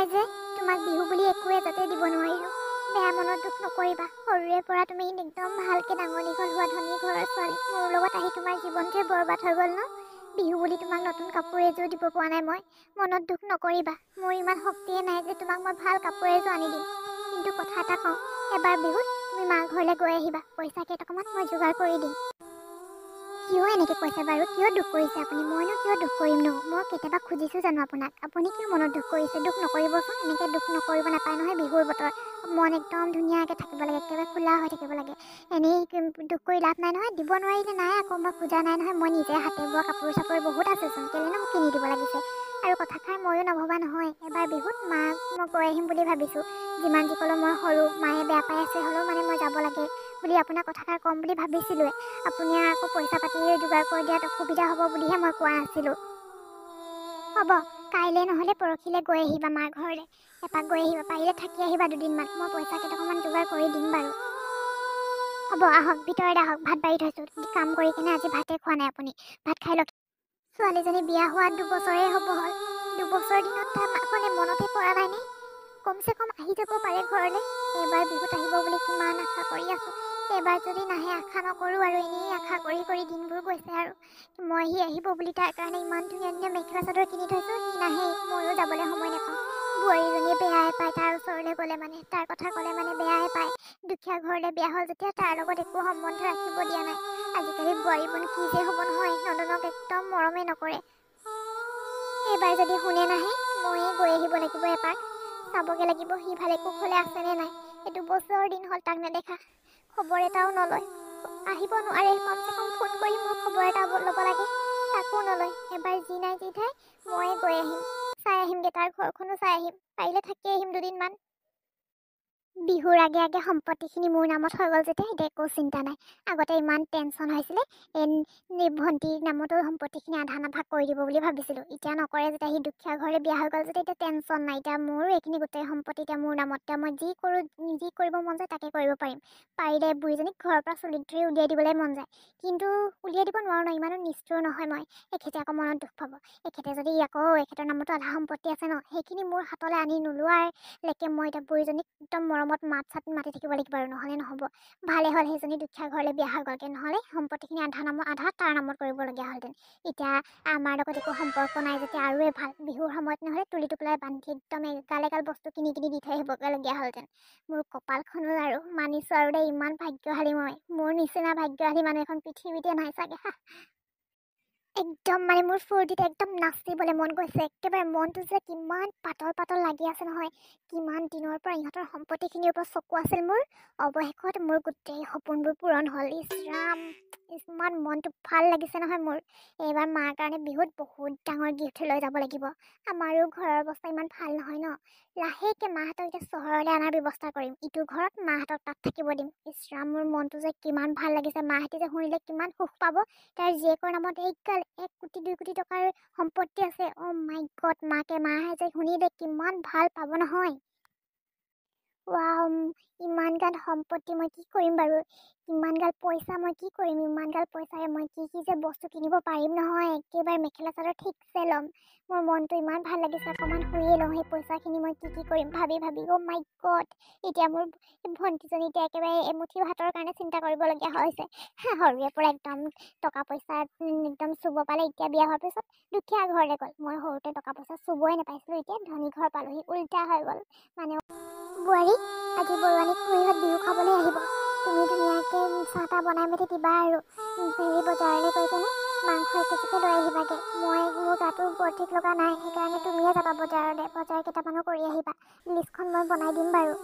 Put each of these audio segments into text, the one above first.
মই যে তোমাক বিহু বুলি একোৱে যাতে দিব নোৱাৰিলোঁ। বেয়া মনত দুখ নকৰিবা। সৰুৰে পৰা তুমি একদম ভালকৈ ডাঙৰ দীঘল হোৱা ধনী ঘৰৰ ছোৱালী। মোৰ লগত আহি তোমাৰ জীৱনটোৱে বৰবাদ হৈ গ'ল ন। বিহু বুলি তোমাক নতুন কাপোৰ এযোৰ দিব পৰা নাই মই। মনত দুখ নকৰিবা। মোৰ ইমান শক্তিয়ে নাই যে তোমাক মই ভাল কাপোৰ এযোৰ আনি দিম। কিন্তু কথা এটা কওঁ, এবাৰ বিহুত তুমি মাৰ ঘৰলৈ গৈ আহিবা। পইচা কেইটকামান মই যোগাৰ কৰি দিম। কিয় এনেকৈ কৈছে বাৰু? কিয় দুখ কৰিছে আপুনি? মইনো কিয় দুখ কৰিম নো? মই কেতিয়াবা খুজিছোঁ জানো আপোনাক? আপুনি কিয় মনত দুখ কৰিছে? দুখ নকৰিবচোন। এনেকৈ দুখ নকৰিব নাপায় নহয়। বিহুৰ বতৰ, মন একদম ধুনীয়াকৈ থাকিব লাগে, একেবাৰে খোলা হৈ থাকিব লাগে। এনেই দুখ কৰি লাভ নাই নহয়। দিব নোৱাৰিলে নাই আকৌ, মই খোজা নাই নহয়। মই নিজে হাতে বোৱা কাপোৰ চাপোৰ বহুত আছেচোন, কেলেনো মোক কিনি দিব লাগিছে? আৰু কথাষাৰ ময়ো নভবা নহয়। এবাৰ বিহুত মাক মই গৈ আহিম বুলি ভাবিছোঁ। যিমান যি ক'লেও মই সৰু, মায়ে বেয়া পাই আছে হ'লেও মানে মই যাব লাগে বুলি আপোনাক কথাষাৰ ক'ম বুলি ভাবিছিলোঁৱে। আপুনি আকৌ পইচা পাতি যোগাৰ কৰি দিয়াত অসুবিধা হ'ব বুলিহে মই কোৱা নাছিলোঁ। হ'ব, কাইলৈ নহ'লে পৰহিলৈ গৈ আহিবা মাৰ ঘৰলৈ। এপাক গৈ আহিবা, পাৰিলে থাকি আহিবা দুদিনমান। মই পইচা কেইটকামান যোগাৰ কৰি দিম বাৰু। হ'ব, আহক ভিতৰতে আহক। ভাত বাঢ়ি থৈছোঁ। কাম কৰি কিনে আজি ভাতে খোৱা নাই আপুনি। ভাত খাই লওক। ছোৱালীজনী বিয়া হোৱা 2 বছৰেই হ'ব হ'ল। 2 বছৰ দিনত তাৰ মাকনে মনতে পৰা নাইনে? কমচে কম আহি যাব পাৰে ঘৰলৈ। এইবাৰ বিহুত আহিব বুলি কিমান আশা কৰি আছোঁ। এইবাৰ যদি নাহে আশা নকৰোঁ আৰু, এনেই আশা কৰি কৰি দিনবোৰ গৈছে আৰু। মই সি আহিব বুলি তাৰ কাৰণে ইমান ধুনীয়া ধুনীয়া মেখেলা চাদৰ কিনি থৈছোঁ, সি নাহেই। ময়ো যাবলৈ সময় নাপাওঁ। বোৱাৰীজনীয়ে বেয়াই পায় তাৰ ওচৰলৈ গ'লে মানে, তাৰ কথা ক'লে মানে বেয়াই পায়। দুখীয়া ঘৰলৈ বিয়া হ'ল যেতিয়া তাৰ লগত একো সম্বন্ধ ৰাখিব দিয়া নাই। আজিকালি বোৱাৰীবোৰ কি যে হ'ব নহয়, ননদক একদম মৰমেই নকৰে। এইবাৰ যদি শুনে নাহে, ময়ে গৈ আহিব লাগিব এপাক। চাবগৈ লাগিব সি ভালে কুশলে আছেনে নাই। এইটো বছৰ দিন হ'ল তাক নেদেখা। খবৰ এটাও নলয়। আহিব নোৱাৰে, কমচে কম ফোন কৰি মোৰ খবৰ এটা ল'ব লাগে। তাকো নলয়। এবাৰ যি নাই যি ঠাই ময়ে গৈ আহিম, চাই আহিমগৈ, তাৰ ঘৰখনো চাই আহিম। পাৰিলে থাকি আহিম দুদিনমান। বিহুৰ আগে আগে সম্পত্তিখিনি মোৰ নামত হৈ গ'ল যেতিয়া এতিয়া একো চিন্তা নাই। আগতে ইমান টেনশ্যন হৈছিলে, ভণ্টিৰ নামতো সম্পত্তিখিনি আধা নাভাগ কৰি দিব বুলি ভাবিছিলোঁ। এতিয়া নকৰে যেতিয়া, সি দুখীয়া ঘৰলৈ বিয়া হৈ গ'ল যেতিয়া এতিয়া টেনশ্যন নাই। এতিয়া মোৰো এইখিনি গোটেই সম্পত্তি এতিয়া মোৰ নামত। এতিয়া মই যি কৰিব মন যায় তাকে কৰিব পাৰিম। পাৰিলে বুঢ়ীজনীক ঘৰৰ পৰা চুলিত ধৰি উলিয়াই দিবলৈ মন যায়, কিন্তু উলিয়াই দিব নোৱাৰোঁ ন। ইমানো নিষ্ঠুৰ নহয় মই। এখেতে আকৌ মনত দুখ পাব। এখেতে যদি আকৌ এখেতৰ নামতো আধা সম্পত্তি আছে ন, সেইখিনি মোৰ হাতলৈ আনি নোলোৱালৈকে মই এতিয়া বুঢ়ীজনীক একদম মৰমত মাত মাতি থাকিব লাগিব আৰু, নহ'লে নহ'ব। ভালে হ'ল সেইজনী দুখীয়া ঘৰলৈ বিয়া হৈ গ'লগৈ, নহ'লে সম্পত্তিখিনি আধা তাৰ নামত কৰিবলগীয়া হ'লহেঁতেন। এতিয়া আমাৰ লগত একো সম্পৰ্ক নাই যেতিয়া আৰুৱে ভাল। বিহুৰ সময়ত নহ'লে তুলি টোপলাই বান্ধি একদম এগাল এগাল বস্তু কিনি দি থৈ আহিবগৈলগীয়া হ'লহেঁতেন। মোৰ কপালখনো আৰু মানিছোঁ আৰু দেই, ইমান ভাগ্যশালী মই। মোৰ নিচিনা ভাগ্যশালী মানুহ এখন পৃথিৱীতে নাই চাগে। একদম মানে মোৰ ফূৰ্তিতে একদম নাচিবলৈ মন গৈছে। একেবাৰে মনটো যে কিমান পাতল পাতল লাগি আছে নহয়। কিমান দিনৰ পৰা ইহঁতৰ সম্পত্তিখিনিৰ ওপৰত চকু আছিল মোৰ। অৱশেষত মোৰ গোটেই সপোনবোৰ পূৰণ হ'ল। ইছ ৰাম, ইমান মনটো ভাল লাগিছে নহয় মোৰ। এইবাৰ মাৰ কাৰণে বিহুত বহুত ডাঙৰ গিফ্ট লৈ যাব লাগিব। আমাৰো ঘৰৰ অৱস্থা ইমান ভাল নহয় ন। লাহেকৈ মাহঁতক এতিয়া চহৰলৈ অনাৰ ব্যৱস্থা কৰিম। ইটো ঘৰত মাহঁতক তাত থাকিব দিম। ইছ ৰাম, মোৰ মনটো যে কিমান ভাল লাগিছে। মাহঁতে যে শুনিলে কিমান সুখ পাব। তাৰ জীয়েকৰ নামত 1 কোটি 2 কোটি টকাৰ সম্পত্তি আছে। অ' মাই গড, মাহে যে শুনিলে কিমান ভাল পাব নহয়। ৱাও, ইমান গাল সম্পত্তি মই কি কৰিম বাৰু? ইমান গাল পইচা মই কি কৰিম? ইমান গাল পইচাৰে মই কি যে বস্তু কিনিব পাৰিম নহয়। একেবাৰে মেখেলা চাদৰ ঠিকছে ল'ম। মোৰ মনটো ইমান ভাল লাগিছে। অকণমান শুয়ে লওঁ। সেই পইচাখিনি মই কি কৰিম ভাবি অ' মাই গড, এতিয়া মোৰ ভণ্টিজনী এতিয়া একেবাৰে এমুঠি ভাতৰ কাৰণে চিন্তা কৰিবলগীয়া হৈছে। সৰুৰে পৰা একদম টকা পইচা একদম চুব পালে, এতিয়া বিয়া হোৱাৰ পিছত দুখীয়া ঘৰলৈ গ'ল। মই সৰুতে টকা পইচা চুবই নাপাইছিলোঁ, এতিয়া ধনী ঘৰ পালোহি। উল্টা হৈ গ'ল মানে। বোৱাৰী, আজি বৰুৱানীক খুৰীহঁত বিহু খাবলৈ আহিব। তুমি ধুনীয়াকৈ চাহ তাহ বনাই মেলি দিবা আৰু। বজাৰলৈ গৈ কেনে মাংস 1 কেজিকে লৈ আহিবাগৈ। মোৰ গাটো বৰ ঠিক লগা নাই, সেইকাৰণে তুমিয়ে যাবা বজাৰলৈ। বজাৰ কেইটামানো কৰি আহিবা। লিষ্টখন মই বনাই দিম বাৰু।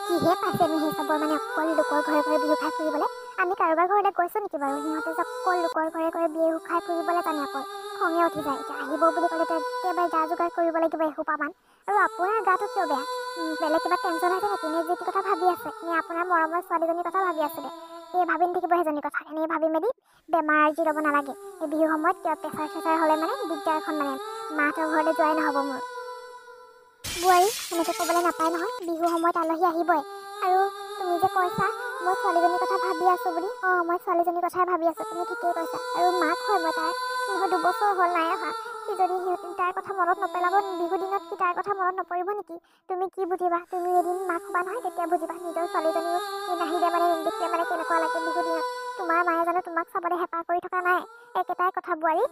কিহে পাইছেনো সেই চবৰ মানে অকল লোকৰ ঘৰে ঘৰে বিহু খাই ফুৰিবলৈ? আমি কাৰোবাৰ ঘৰলৈ গৈছোঁ নেকি বাৰু? সিহঁতে যে অকল লোকৰ ঘৰে ঘৰে বিহু খাই ফুৰিবলৈ জানে অকল। খঙে উঠি যায়। এতিয়া আহিব বুলি ক'লেতো একেবাৰে যা যোগাৰ কৰিব লাগিব এসোপামান। আৰু আপোনাৰ গাটো কিয় বেয়া? বেলেগ কিবা টেনশ্যন হৈছে নেকি? নে যি টি কথা ভাবি আছে? নে আপোনাৰ মৰমৰ ছোৱালীজনীৰ কথা ভাবি আছিলে? এই ভাবি নাথাকিব সেইজনীৰ কথা। এনেই ভাবি মেলি বেমাৰ আৰ্জি ল'ব নালাগে। এই বিহু সময়ত কিবা প্ৰেছাৰ চেছাৰ হ'লে মানে দিগদাৰখন মানে মাহঁতৰ ঘৰলৈ যোৱাই নহ'ব মোৰ। বোৱাৰী, এনেকৈ ক'বলৈ নাপায় নহয়। বিহু সময়ত আলহী আহিবই। আৰু তুমি যে কৈছা মই ছোৱালীজনীৰ কথা ভাবি আছোঁ বুলি, মই ছোৱালীজনীৰ কথাই ভাবি আছোঁ। তুমি ঠিকেই কৈছা। আৰু মাক হয় মই তাৰ, 2 বছৰ হ'ল নাই অহা। কি যদি তাইৰ কথা মনত নপেলাব বিহু দিনত কি তাইৰ কথা মনত নপৰিব নেকি? তুমি কি বুজিবা? তুমি এদিন মাক হ'বা নহয়, তেতিয়া বুজিবা নিজৰ ছোৱালীজনীও নাহিলে মানে দেখিলে মানে কেনেকুৱা লাগে বিহু দিনত। তোমাৰ মায়ে জানো তোমাক চাবলৈ হেঁপাহ কৰি থকা নাই? একেটাই কথা বোৱাৰী।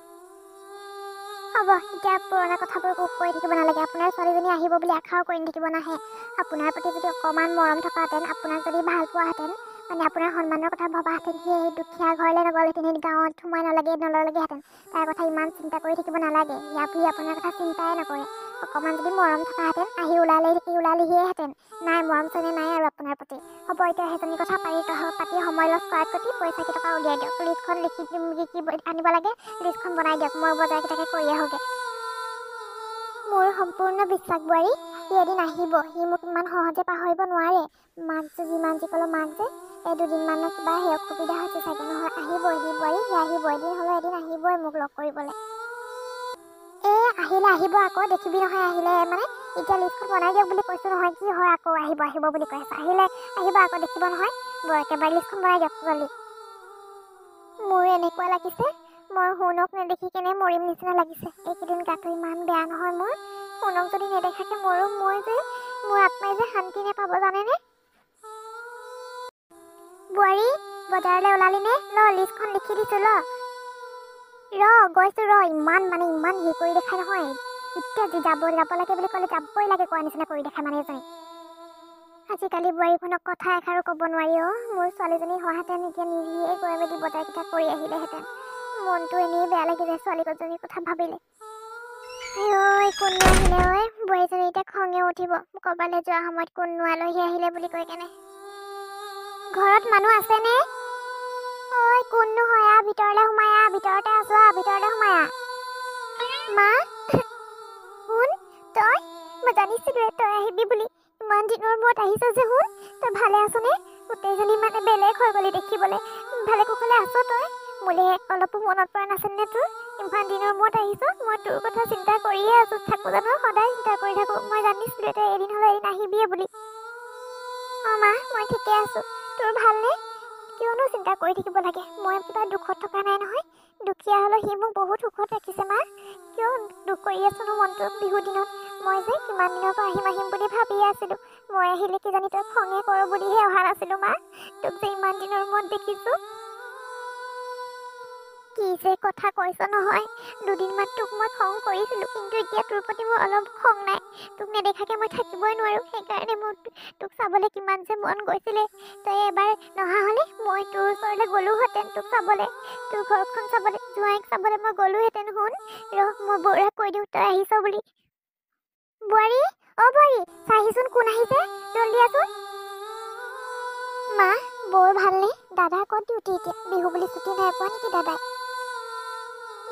হ'ব, এতিয়া পুৰণা কথাবোৰ কৈ থাকিব নালাগে। আপোনাৰ ছোৱালীজনী আহিব বুলি আশাও কৰি থাকিব নাহে। আপোনাৰ প্ৰতি যদি অকণমান মৰম থকাহেঁতেন, আপোনাক যদি ভাল পোৱাহেঁতেন, মানে আপোনাৰ সন্মানৰ কথা ভবাহেঁতেন, সেই দুখীয়া ঘৰলৈ নগ'লেহেঁতেন, গাঁৱত সোমাই নল'লেগেহেঁতেন। তাৰ কথা ইমান চিন্তা কৰি থাকিব নালাগে। ইয়াৰ আপোনাৰ কথা চিন্তাই নকৰে। অকণমান যদি মৰম থকাহেঁতেন, আহি ওলালেহিহেঁতেন। নাই, মৰম চেনে নাই আৰু আপোনাৰ প্ৰতি। হ'ব, এতিয়া সেইজনী কথা পাতি সময় লছ কৰাত প্ৰতি পইচা কেইটকা উলিয়াই দিয়ক। লিষ্টখন লিখি কি আনিব লাগে লিষ্টখন বনাই দিয়ক। মই বজাৰকেইটাকে কৰি আহোঁগৈ। মোৰ সম্পূৰ্ণ বিশ্বাস বোৱাৰী, সি এদিন আহিব। সি মোক ইমান সহজে পাহৰিব নোৱাৰে। মাক যে যিমান যি ক'লো, মাক যে এই দুদিনমানৰ কিবা সেই অসুবিধা হৈছে চাগে, নহয় আহিবই সি বোৱাৰী, সি আহিব। এদিন হ'লেও এদিন আহিবই মোক লগ কৰিবলৈ। আহিলে আহিব আকৌ, দেখিবি নহয় আহিলে মানে। এতিয়া লিষ্টখন বনাই দিয়ক বুলি কৈছোঁ নহয়, কি হয় আকৌ আহিব বুলি কৈ আছে। আহিলে আহিব আকৌ, দেখিব নহয়। একেবাৰে লিষ্টখন বনাই দিয়ক জল্দি। মোৰ এনেকুৱা লাগিছে মই শুনক নেদেখি কেনে মৰিম নিচিনা লাগিছে। এইকেইদিন গাটো ইমান বেয়া নহয় মোৰ। শুনক যদি নেদেখাকে মৰো, মোৰ আত্মাই যে শান্তি নেপাব জানেনে? বোৱাৰী, বজাৰলৈ ওলালি নে? লিষ্টখন লিখি দিছোঁ গৈছোঁ ইমান হেৰি কৰি দেখাই নহয়। এতিয়া যাব লাগে বুলি ক'লে যাবই লাগে কোৱা নিচিনা কৰি দেখাই মানে এজনী। আজিকালি বোৱাৰীখনক কথা এষাৰো ক'ব নোৱাৰি। মোৰ ছোৱালীজনী হোৱাহেঁতেন এতিয়া নিজেই গৈ মেলি বজাৰকেইটা কৰি আহিলেহেঁতেন। মনটো এনেই বেয়া লাগি যায় ছোৱালীজনীৰ কথা ভাবিলে। কোননো আহিলে বোৱাৰীজনী এতিয়া খঙে উঠিব। ক'ৰবালৈ যোৱা সময়ত কোননো আলহী আহিলে বুলি কৈ কেনে। ঘৰত মানুহ আছেনে? কোননো হয় ভিতৰলৈ সোমাই ভিতৰতে আছো ভিতৰলৈ সোমাই মা শুন, মই জানিছিলোৱে তই আহিবি বুলি। ইমান দিনৰ মূৰত আহিছ যে শুন, তই ভালে আছনে? গোটেইজনী মানে বেলেগ হৈ গলি দেখিবলৈ। ভালে কুশলে আছ তই? মোলৈ অলপো মনত পৰা নাছিল নে তোৰ? ইমান দিনৰ মূৰত আহিছ। মই তোৰ কথা চিন্তা কৰিয়ে থাকো জানো, সদায় চিন্তা কৰি থাকো। মই জানিছিলোৱে তই এদিন হ'লে এদিন আহিবিয়ে বুলি। মা, মই ঠিকে আছো। তোৰ ভালনে? কিয়নো চিন্তা কৰি থাকিব লাগে? মই কিবা দুখত থকা নাই নহয়। দুখীয়া হ'লেও সি মোক বহুত সুখত ৰাখিছে মা। কিয় দুখ কৰি আছোনো মনটো বিহু দিনত? মই যে কিমান দিনৰ পৰা আহিম বুলি ভাবিয়ে আছিলো। মই আহিলে কিজানি তই খঙে কৰ বুলিহে অহা নাছিলো মা। তোক যে ইমান দিনৰ মূৰত দেখিছো। কি যে কথা কৈছ নহয়। দুদিনমান তোক মই খং কৰিছিলো, কিন্তু এতিয়া তোৰ প্ৰতি মোৰ অলপ খং নাই। তোক নেদেখাকে মই থাকিবই নোৱাৰো। সেইকাৰণে মোৰ তোক চাবলৈ কিমান যে মন গৈছিলে। তই এবাৰ নহা হ'লে মই তোৰ ওচৰলৈ গ'লোহেঁতেন তোক চাবলৈ। তোৰ ঘৰখন চাবলৈ, জোঁৱাইক চাবলৈ মই গ'লোহেঁতেন। শুন মই বৌৰাক কৈ দিওঁ তই আহিছ বুলি। বোৱাৰী, বোৱাৰী, চাহিচোন কোন আহিছে, জল্দি আছোন। মা, বৌৰ ভালনে? দাদা ক'ত ডিউটি এতিয়া? বিহু বুলি ছুটি নাই পোৱা নেকি দাদাই?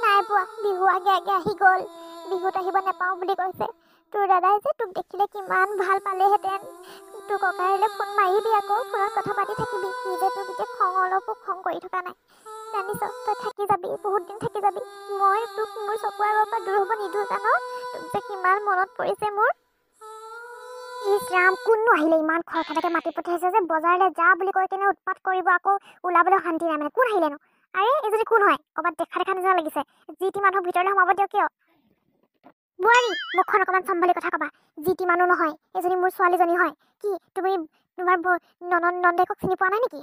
নাই পোৱা, বিহু আগে আহি গ'ল। বিহুত আহিব নাপাওঁ বুলি কৈছে। তোৰ দাদাই যে তোক দেখিলে কিমান ভাল পালেহেঁতেন। তোৰ ককাইলৈ ফোন মাৰিবি আকৌ, ফোনত কথা পাতি থাকিবি। সি যে তোক এতিয়া অলপো খং কৰি থকা নাই। জানিছ, তই থাকি যাবি, বহুত দিন থাকি যাবি। মই তোক মোৰ চকুৰ আগৰ পৰা দূৰ হ'ব নিদিওঁ জানো? তোক যে কিমান মনত পৰিছে মোৰ। ইছ ৰাম, কোননো আহিলে ইমান খৰখেদাকে মাতি পঠিয়াইছে যে বজাৰলৈ যা বুলি কৈ কেনে উৎপাত কৰিব। আকৌ ওলাবলৈ শান্তি নাই মানে। কোন আহিলেনো? আৰে এইজনী কোন হয়? ক'ৰবাত দেখা নিচিনা লাগিছে। যি টি মানুহক ভিতৰলৈ সোমাব দিয়ক কিয়? বোৱাৰী, মুখখন অকণমান চম্ভালি কথা ক'বা। যি টি মানুহ নহয়, এজনী মোৰ ছোৱালীজনী হয়। কি তুমি তোমাৰ নন্দেকক চিনি পোৱা নাই নেকি?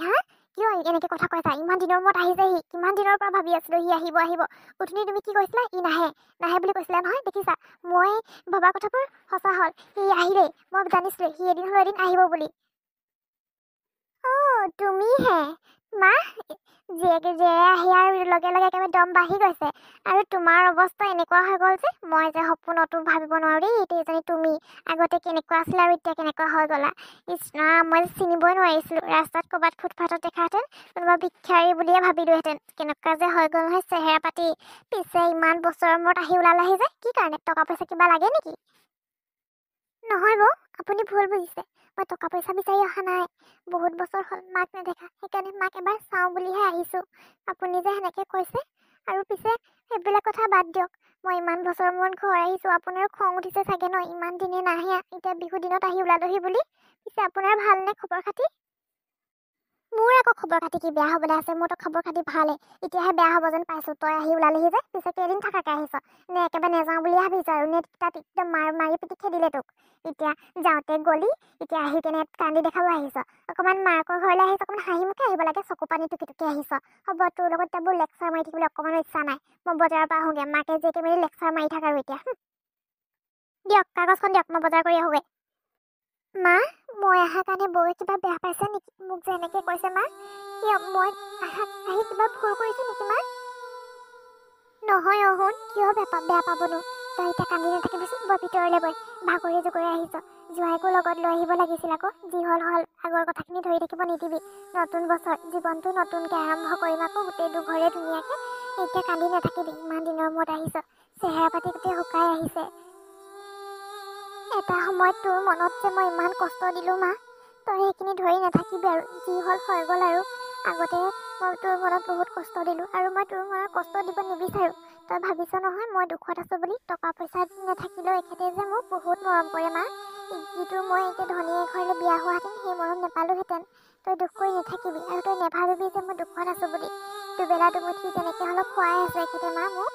কিয় এনেকৈ কথা কৈছা? ইমান দিনৰ মূৰত আহিছে সি। কিমান দিনৰ পৰা ভাবি আছিলো সি আহিব। উঠনি তুমি কি কৈছিলা? ই নাহে বুলি কৈছিলা নহয়। দেখিছা, মই ভবা কথাবোৰ সঁচা হ'ল। সি আহিলেই। মই জানিছিলো সি এদিন হ'লেও এদিন আহিব বুলি। তুমিহে মা। জীয়েকে আহি আৰু লগে লগে একেবাৰে দম বাঢ়ি গৈছে। আৰু তোমাৰ অৱস্থা এনেকুৱা হৈ গ'ল যে মই যে সপোনতো ভাবিব নোৱাৰো দেই। এইজনী তুমি আগতে কেনেকুৱা আছিলে আৰু এতিয়া কেনেকুৱা হৈ গ'লা। ইছ ৰাম, মই চিনিবই নোৱাৰিছিলো। ৰাস্তাত ক'ৰবাত ফুটপাথত দেখাহেঁতেন কোনোবা ভিক্ষাৰী বুলিয়ে ভাবিলোহেঁতেন। কেনেকুৱা যে হৈ গ'ল নহয় চেহেৰা পাতি। পিছে ইমান বছৰৰ মূৰত আহি ওলালাহি যে কি কাৰণে? টকা পইচা কিবা লাগে নেকি? নহয় বৌ, আপুনি ভুল বুজিছে। মই টকা পইচা বিচাৰি অহা নাই। বহুত বছৰ হ'ল মাক নেদেখা। সেইকাৰণে মাক এবাৰ চাওঁ বুলিহে আহিছো। আপুনি যে সেনেকৈ কৈছে। আৰু পিছে সেইবিলাক কথা বাদ দিয়ক। মই ইমান বছৰৰ মূৰত ঘৰ আহিছো। আপোনাৰ খং উঠিছে চাগে ন? ইমান দিনে নাহে, এতিয়া বিহু দিনত আহি ওলালহি বুলি। পিছে আপোনাৰ ভালনে খবৰ খাতি? মোৰ আকৌ খবৰ খাতি কি বেয়া হ'বলৈ আছে, মোৰতো খবৰ খাতি ভালেই। এতিয়াহে বেয়া হ'ব যেন পাইছোঁ। তই আহি ওলালেহি যে, পিছে কেইদিন থাকাকে আহিছ? নে একেবাৰে নেযাওঁ বুলি ভাবিছ আৰু নে তাত একদম মাৰি পিটি খেদিলে তোক? এতিয়া যাওঁতে গলি, এতিয়া আহি কেনে কান্দি দেখাব আহিছ। অকণমান মাকৰ ঘৰলৈ আহিছ, অকণমান হাঁহি মুখে আহিব লাগে, চকু পানী টুকি টুকি আহিছ। হ'ব, তোৰ লগত এতিয়া লেকচাৰ মাৰি থাকিবলৈ অকণমানো ইচ্ছা নাই। মই বজাৰৰ পৰা আহোঁগৈ, মাকে জীয়েকে মেলি লেকচাৰ মাৰি থাক আৰু এতিয়া। দিয়ক কাগজখন দিয়ক, মই বজাৰ কৰি আহোঁগৈ। মা, মই অহাৰ কাৰণে বৌয়ে কিবা বেয়া পাইছে নেকি? মোক যে এনেকৈ কৈছে মা, কিয় মই আহি কিবা ভুল কৰিছোঁ নেকি মা? নহয় অহোন, কিয় বেয়া পাবনো? তই এতিয়া কান্দি নাথাকিবিচোন, বৰ ভিতৰলৈ বৈ ভাগৰি জুগৰি আহিছ। জোঁৱাইকো লগত লৈ আহিব লাগিছিল আকৌ। যি হ'ল আগৰ কথাখিনি ধৰি থাকিব নিদিবি। নতুন বছৰ, জীৱনটো নতুনকৈ আৰম্ভ কৰিম আকৌ গোটেই দুঘৰে ধুনীয়াকৈ। এতিয়া কান্দি নাথাকিবি, ইমান দিনৰ মূৰত আহিছ, চেহেৰা পাতি গোটেই শুকাই আহিছে। এটা সময়ত তোৰ মনত যে মই ইমান কষ্ট দিলোঁ মা, তই সেইখিনি ধৰি নাথাকিবি আৰু। যি হ'ল হৈ গ'ল আৰু। আগতে মই তোৰ মনত বহুত কষ্ট দিলোঁ আৰু মই তোৰ মনত কষ্ট দিব নিবিচাৰোঁ। তই ভাবিছ নহয় মই দুখত আছোঁ বুলি? টকা পইচা নাথাকিলেও এখেতে যে মোক বহুত মৰম কৰে মা। যিটো মই এতিয়া ধনী এঘৰলৈ বিয়া হোৱাহেঁতেন সেই মৰম নাপালোঁহেঁতেন। তই দুখ কৰি নাথাকিবি আৰু তই নাভাবিবি যে মই দুখত আছোঁ বুলি। দুবেলা দুমুঠি তেনেকৈ হ'লেও খুৱাই আছে এখেতে মা মোক।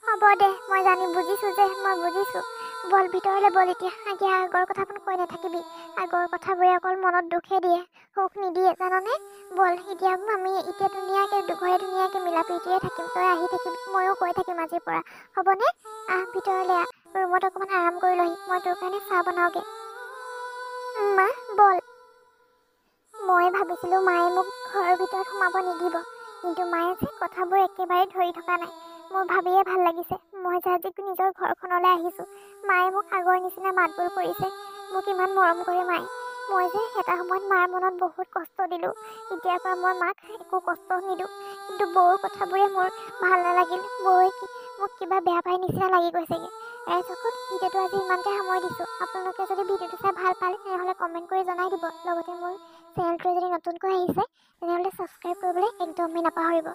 হ'ব দে, মই বুজিছোঁ যে, মই বুজিছোঁ। বল ভিতৰলৈ বল এতিয়া। এতিয়া আগৰ কথাবোৰ কৈ নাথাকিবি। আগৰ কথাবোৰে অকল মনত দুখহে দিয়ে, সুখ নিদিয়ে জাননে? বল এতিয়া আমি এতিয়া ধুনীয়াকৈ দুঘৰে ধুনীয়াকৈ মিলা প্ৰীতিৰে থাকিম। তই আহি থাকিবি, ময়ো কৈ থাকিম আজিৰ পৰা। হ'বনে? আহ ভিতৰলৈ আহ, ৰুমত অকণমান আৰাম কৰি লহি। মই তোৰ কাৰণে চাহ বনাওঁগৈ। মা বল। মই ভাবিছিলোঁ মায়ে মোক ঘৰৰ ভিতৰত সোমাব নিদিব, কিন্তু মায়ে যে কথাবোৰ একেবাৰে ধৰি থকা নাই। মোৰ ভাবিয়ে ভাল লাগিছে। মই যে আজি নিজৰ ঘৰখনলৈ আহিছোঁ, মায়ে মোক আগৰ নিচিনা মাতবোল কৰিছে। মোক ইমান মৰম কৰে মায়ে। মই যে এটা সময়ত মাৰ মনত বহুত কষ্ট দিলোঁ। এতিয়াৰ পৰা মই মাক একো কষ্ট নিদিওঁ। কিন্তু বৌৰ কথাবোৰে মোৰ ভাল নালাগিল। বৌয়ে মোক কিবা বেয়া পাই নিচিনা লাগি গৈছেগৈ। ৰাইজসকল, ভিডিঅ'টো আজি ইমানতে সামৰি দিছোঁ। আপোনালোকে যদি ভিডিঅ'টো চাই ভাল পালে তেনেহ'লে কমেণ্ট কৰি জনাই দিব। লগতে মোৰ চেনেলটো যদি নতুনকৈ আহিছে তেনেহ'লে ছাবস্ক্ৰাইব কৰিবলৈ একদমেই নাপাহৰিব।